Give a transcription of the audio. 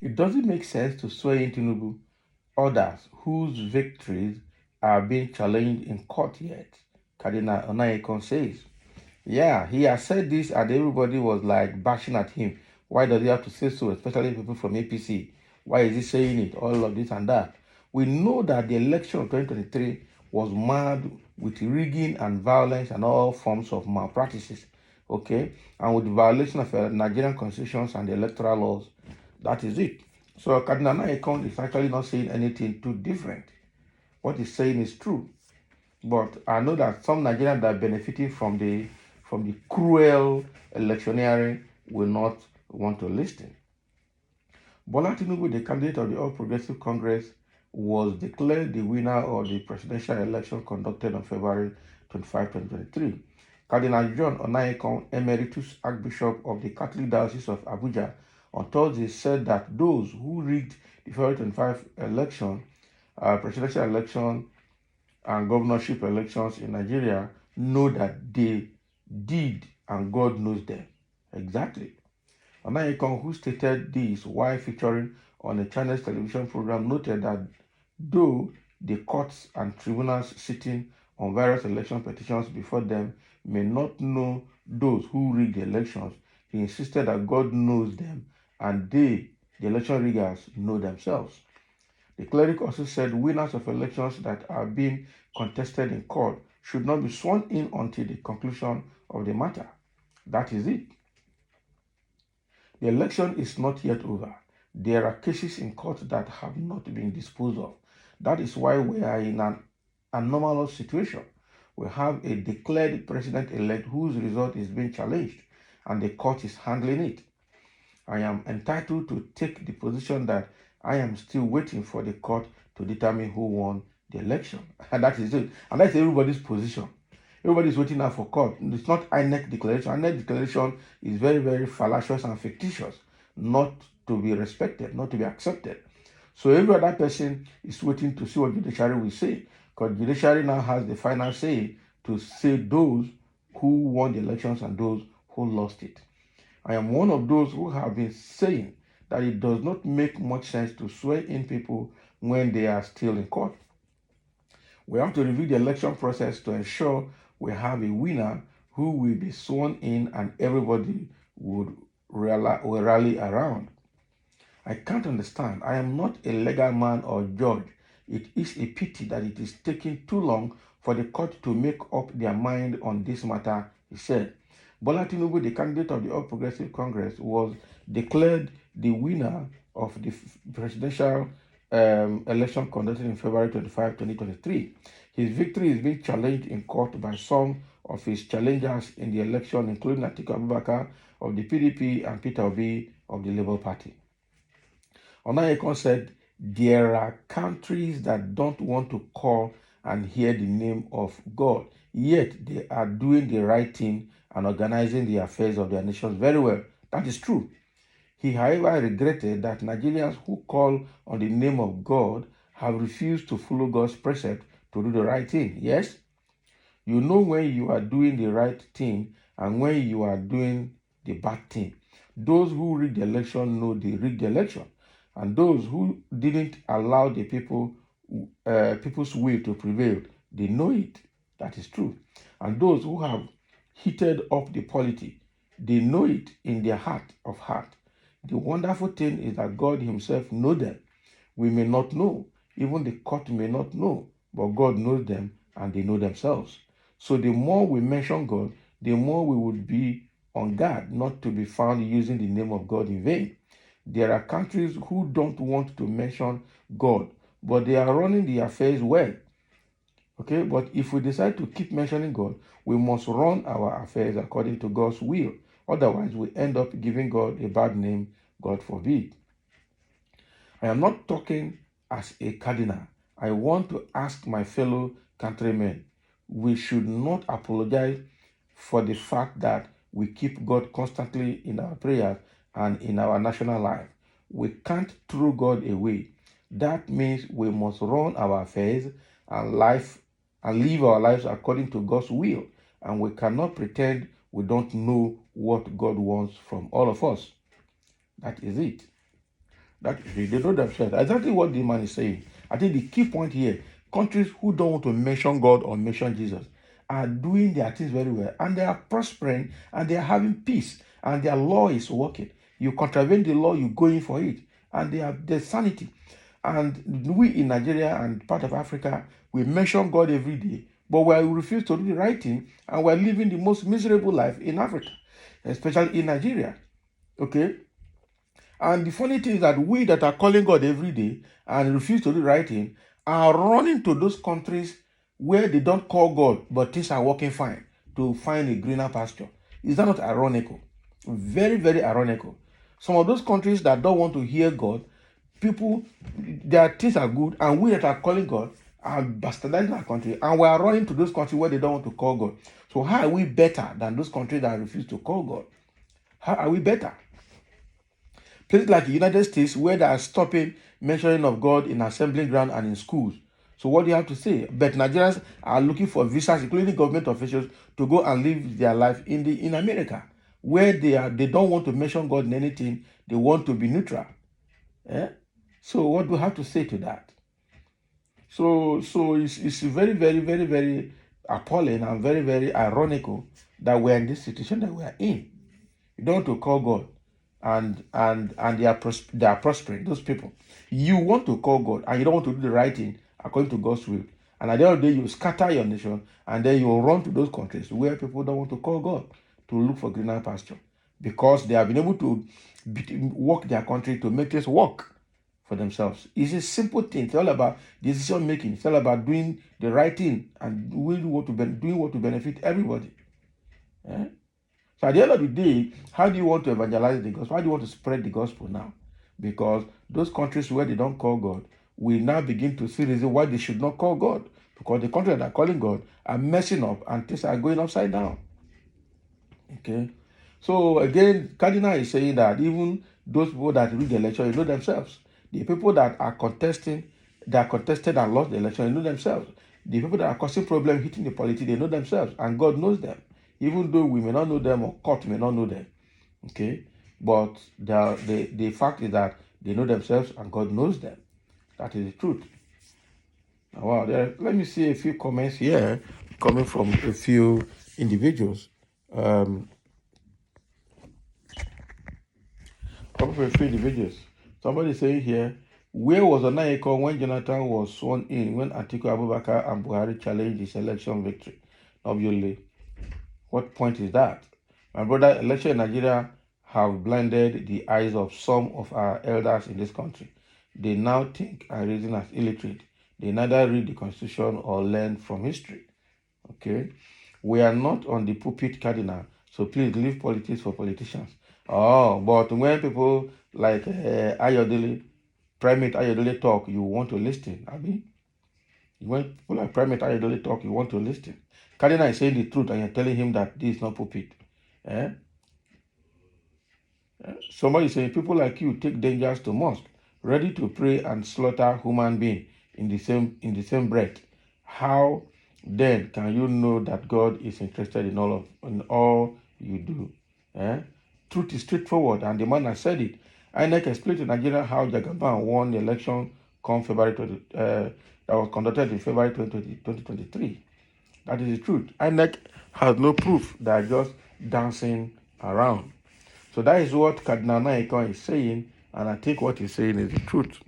It doesn't make sense to swear in Tinubu others whose victories are being challenged in court yet, Cardinal Onaiyekan says. Yeah, he has said this and everybody was like bashing at him. Why does he have to say so, especially people from APC? Why is he saying it? All of this and that. We know that the election of 2023 was marred with rigging and violence and all forms of malpractices, okay? And with the violation of Nigerian constitutions and the electoral laws. That is it. So Cardinal Naikon is actually not saying anything too different. What he's saying is true. But I know that some Nigerians that are benefiting from the cruel electioneering will not want to listen. Bola Tinubu, the candidate of the All Progressive Congress, was declared the winner of the presidential election conducted on February 25, 2023. Cardinal John Onaiyekan, Emeritus Archbishop of the Catholic Diocese of Abuja, on Thursday said that those who rigged the February 25 election, presidential election, and governorship elections in Nigeria know that they did and God knows them. Exactly. Onaiyekan, who stated this while featuring on a Chinese television program, noted that though the courts and tribunals sitting on various election petitions before them may not know those who rigged the elections, he insisted that God knows them and they, the election riggers, know themselves. The cleric also said winners of elections that are being contested in court should not be sworn in until the conclusion of the matter. That is it. The election is not yet over. There are cases in court that have not been disposed of. That is why we are in an anomalous situation. We have a declared president-elect whose result is being challenged, and the court is handling it. I am entitled to take the position that I am still waiting for the court to determine who won the election. And that is it. And that's everybody's position. Everybody is waiting now for court. It's not INEC declaration. INEC declaration is very, very fallacious and fictitious, not to be respected, not to be accepted. So every other person is waiting to see what judiciary will say, because judiciary now has the final say to say those who won the elections and those who lost it. I am one of those who have been saying that it does not make much sense to swear in people when they are still in court. We have to review the election process to ensure we have a winner who will be sworn in and everybody will rally around. I can't understand. I am not a legal man or judge. It is a pity that it is taking too long for the court to make up their mind on this matter, he said. Bola Tinubu, the candidate of the All Progressive Congress, was declared the winner of the presidential election conducted in February 25, 2023. His victory is being challenged in court by some of his challengers in the election, including Atiku Abubakar of the PDP and Peter Obi of the Labour Party. Onaiyekan said, there are countries that don't want to call and hear the name of God, yet they are doing the right thing and organizing the affairs of their nations very well. That is true. He, however, regretted that Nigerians who call on the name of God have refused to follow God's precept to do the right thing. Yes? You know when you are doing the right thing and when you are doing the bad thing. Those who rigged the election know they rigged the election. And those who didn't allow the people's will to prevail, they know it. That is true. And those who have heated up the polity, they know it in their heart of heart. The wonderful thing is that God himself knows them. We may not know. Even the court may not know. But God knows them and they know themselves. So the more we mention God, the more we would be on guard not to be found using the name of God in vain. There are countries who don't want to mention God, but they are running the affairs well. Okay, but if we decide to keep mentioning God, we must run our affairs according to God's will. Otherwise, we end up giving God a bad name, God forbid. I am not talking as a cardinal. I want to ask my fellow countrymen, we should not apologize for the fact that we keep God constantly in our prayers and in our national life. We can't throw God away. That means we must run our affairs and live our lives according to God's will. And we cannot pretend we don't know what God wants from all of us. That is it. That is it. They know themselves. Exactly what the man is saying. I think the key point here, countries who don't want to mention God or mention Jesus are doing their things very well, and they are prospering, and they are having peace, and their law is working. You contravene the law, you go in for it, and they have their sanity. And we in Nigeria and part of Africa, we mention God every day, but we refuse to do the right thing, and we're living the most miserable life in Africa, especially in Nigeria. Okay? And the funny thing is that we that are calling God every day and refuse to do the right thing are running to those countries where they don't call God, but things are working fine, to find a greener pasture. Is that not ironical? Very, very ironical. Some of those countries that don't want to hear God, people, their things are good, and we that are calling God are bastardizing our country, and we are running to those countries where they don't want to call God. So how are we better than those countries that refuse to call God? How are we better? Places like the United States, where they are stopping mentioning of God in assembly ground and in schools. So what do you have to say? But Nigerians are looking for visas, including government officials, to go and live their life in America, where they don't want to mention God in anything. They want to be neutral. Eh? So what do you have to say to that? So it's very, very, very, very appalling and very, very ironical that we're in this situation that we are in. You don't want to call God, and they are prospering. Those people, you want to call God, and you don't want to do the right thing according to God's will. And at the end of the day, you scatter your nation, and then you run to those countries where people don't want to call God to look for greener pasture, because they have been able to work their country to make this work for themselves. It's a simple thing. It's all about decision making. It's all about doing the right thing and doing what to benefit everybody. Eh? So at the end of the day, how do you want to evangelize the gospel? How do you want to spread the gospel now? Because those countries where they don't call God, we now begin to see reason why they should not call God. Because the countries that are calling God are messing up and things are going upside down. Okay. So again, Cardinal is saying that even those people that read the election, know themselves. The people that are contested and lost the election, know themselves. The people that are causing problems, hitting the polity, they know themselves, and God knows them. Even though we may not know them or court may not know them. Okay? But the fact is that they know themselves and God knows them. That is the truth. Wow, let me see a few comments here coming from a few individuals. Coming from a few individuals. Somebody saying here, where was Onaiyekan when Jonathan was sworn in, when Atiku Abubakar and Buhari challenged his election victory? Obviously, what point is that? My brother, election in Nigeria have blinded the eyes of some of our elders in this country. They now think and reason as illiterate. They neither read the constitution or learn from history. Okay? We are not on the pulpit, Cardinal, so please leave politics for politicians. Oh, but when people like Ayodele, Primate Ayodele talk, you want to listen, Abi? When people like Primate Ayodele talk, you want to listen. Cardinal is saying the truth, and you're telling him that this is not pulpit. Eh? Somebody is saying people like you take dangers to mosque, ready to pray and slaughter human being in the same breath. How then can you know that God is interested in all you do? Eh? Truth is straightforward, and the man has said it. INEC explained to Nigeria how Jagaban won the election that was conducted in February 2023. That is the truth. INEC has no proof. They are just dancing around. So that is what Cardinal Onaiyekan is saying, and I think what he's saying is the truth.